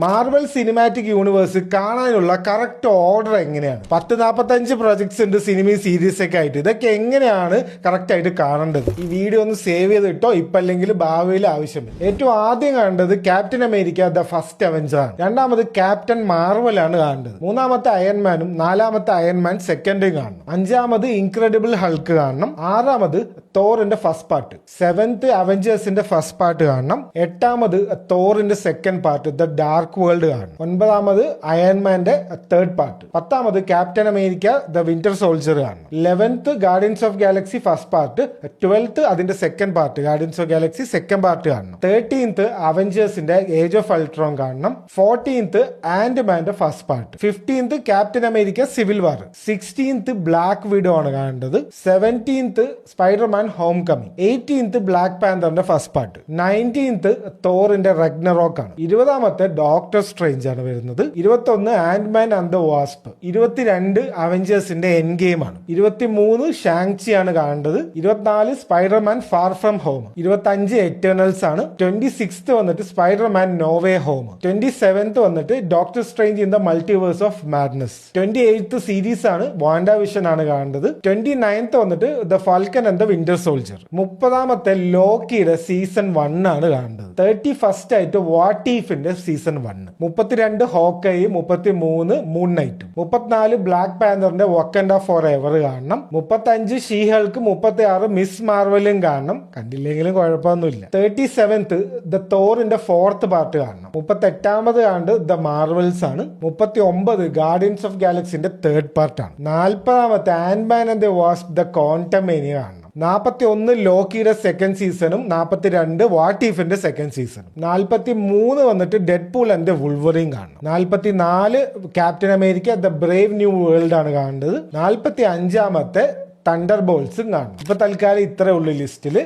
Marvel cinematic universe കാണാനുള്ള correct order എങ്ങനെയാണ്? 10-45 projects ഉണ്ട്, സിനിമയും സീരീസ് ഒക്കെ ആയിട്ട്. ഇതൊക്കെ എങ്ങനെയാണ് കറക്റ്റ് ആയിട്ട് കാണേണ്ടത്? ഈ വീഡിയോ ഒന്ന് സേവ് ചെയ്തിട്ടോ, ഇപ്പം അല്ലെങ്കിൽ ഭാവിയിൽ ആവശ്യമില്ല. ഏറ്റവും ആദ്യം കാണേണ്ടത് captain America the first avenger ആണ്. രണ്ടാമത് ക്യാപ്റ്റൻ മാർവൽ ആണ് കാണേണ്ടത്. മൂന്നാമത്തെ അയൺമാനും നാലാമത്തെ അയൺമാൻ സെക്കൻഡും കാണണം. അഞ്ചാമത് ഇൻക്രെഡിബിൾ ഹൾക്ക് കാണണം. ആറാമത് തോറിന്റെ ഫസ്റ്റ് പാർട്ട്. സെവൻത്ത് അവഞ്ചേഴ്സിന്റെ ഫസ്റ്റ് പാർട്ട് കാണണം. എട്ടാമത് തോറിന്റെ second part the Dark World കാണണം. ഒൻപതാമത് അയൺമാന്റെ തേർഡ് പാർട്ട്. പത്താമത് Captain America the winter Soldier കാണണം. 11th Guardians of Galaxy first part. 12th അതിന്റെ second part Guardians of Galaxy second part കാണണം. 13th അവഞ്ചേഴ്സിന്റെ ഏജ് ഓഫ് അൾട്രോൺ കാണണം. 14th ആൻഡ്മാന്റെ first part. 15th Captain America Civil War. 16th Black Widow ആണ് കാണേണ്ടത്. 17th Spiderman home coming. 18th black പാന്തറിന്റെ first part. 19th തോറിന്റെ Ragnarok ആണ്. 20ാമത്തെ ഡോക്ടർ സ്ട്രേഞ്ച് ആണ് വരുന്നത്. 21 ആൻഡ്മാൻ ആൻഡ് ദ വാസ്പ്. 22 അവഞ്ചേഴ്സിന്റെ എൻ ഗെയിം ആണ്. 23 ഷാങ്ചി ആണ് കാണേണ്ടത്. 24 Spider Man far from home. 25 Eternals ആണ്. 26th വന്നിട്ട് സ്പൈഡർമാൻ നോവേ ഹോം. 27th വന്നിട്ട് doctor strange in the multiverse of madness. 28th series ആണ്, വാൻഡാ വിഷൻ ആണ് കാണേണ്ടത്. 29th വന്നിട്ട് the falcon and the winter soldier. 30ാമത്തെ ലോക്കിയുടെ സീസൺ 1 ആണ് കാണേണ്ടത്. 31st ആയിട്ട് വാട്ട് ഈഫിന്റെ സീസൺ 1. 32 ഹോക്കയും. 33 മൂൺ നൈറ്റും. 34 ബ്ലാക്ക് പാന്തറിന്റെ വക്കൻഡ ഫോർ എവർ കാണണം. 35 ഷീ ഹൾക്ക്. 36 മിസ് മാർവലും കാണണം, കണ്ടില്ലെങ്കിലും കുഴപ്പമൊന്നുമില്ല. 37th ദ തോറിന്റെ ഫോർത്ത് പാർട്ട് കാണണം. 38ാമത് കണ്ട് ദ മാർവൽസ് ആണ്. 39 ഗാർഡിയൻസ് ഓഫ് ഗാലക്സിന്റെ തേർഡ് പാർട്ട് ആണ്. 40ാമത്തെ ant man and the wasp the Quantumania കാണണം. 41 ലോക്കിയുടെ സെക്കൻഡ് സീസണും. 42 വാട്ട് ഈഫിന്റെ സെക്കൻഡ് സീസണും. 43 വന്നിട്ട് ഡെഡ് പൂൾ ആൻഡ് വുൾവറിൻ കാണണം. 44 captain America the brave new world ആണ് കാണേണ്ടത്. 45ാമത്തെ തണ്ടർ ബോൾസും കാണണം. ഇപ്പൊ തൽക്കാലം ഇത്രേ ഉള്ളൂ ലിസ്റ്റില്.